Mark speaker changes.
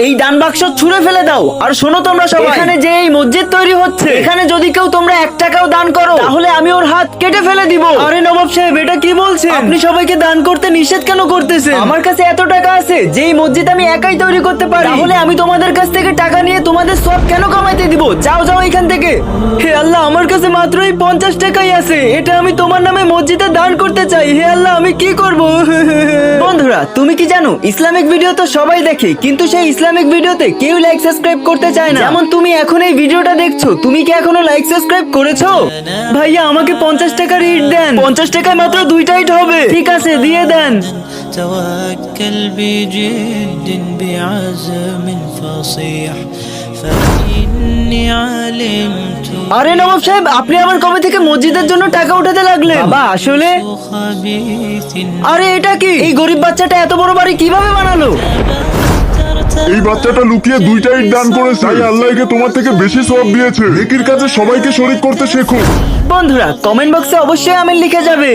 Speaker 1: এই দান বাক্স ছুঁড়ে ফেলে দাও। আর শোনো তোমরা সবাই, এখানে যে এই মসজিদ তৈরি হচ্ছে, এখানে যদি কেউ তোমরা 1 টাকাও দান করো তাহলে আমি ওর হাত কেটে ফেলে দিব। আরে নবাব সাহেব, এটা কি বলছেন? আপনি সবাইকে দান করতে নিষেধ কেন করতেছেন? আমার কাছে এত টাকা আছে যে এই মসজিদ আমি একাই তৈরি করতে পারি, তাহলে আমি তোমাদের কাছ থেকে টাকা নিয়ে তোমাদের সব কেন কামাইতে দিব? যাও যাও এখান থেকে। হে আল্লাহ, আমার কাছে মাত্রই 50 টাকাই আছে, এটা আমি তোমার নামে মসজিদে দান করতে চাই। হে আল্লাহ, আমি কি করব? বন্ধুরা, তুমি কি জানো ইসলামিক ভিডিও তো সবাই দেখে, কিন্তু সেই ইসলামিক ভিডিওতে কেউ লাইক সাবস্ক্রাইব করতে চায় না। যেমন তুমি এখন এই ভিডিওটা দেখছো, তুমি কি এখনো লাইক সাবস্ক্রাইব করেছো? ভাইয়া, আমাকে 50 টাকার ইট দেন। 50 টাকায় মাত্র 2টা ইট হবে। ঠিক আছে, দিয়ে দেন।
Speaker 2: توكل بجد بعزم فصيح فإني علمت
Speaker 1: আরে নবাব সাহেব, আপনি আবার কবে থেকে মসজিদের জন্য টাকা উঠাতে লাগলেন? বাবা, আসলে
Speaker 2: خبيث
Speaker 1: আরে এটা কি? এই গরিব বাচ্চাটা এত বড় বাড়ি কিভাবে বানালো?
Speaker 3: এই বাচ্চাটা লুকিয়ে 2টা ইট দান করেছে, তাই আল্লাহ একে তোমার থেকে বেশি সওয়াব দিয়েছে। নেকির কাজে সবাইকে শরীক করতে শেখো।
Speaker 1: বন্ধুরা, কমেন্ট বক্সে অবশ্যই আমিন লিখে যাবে।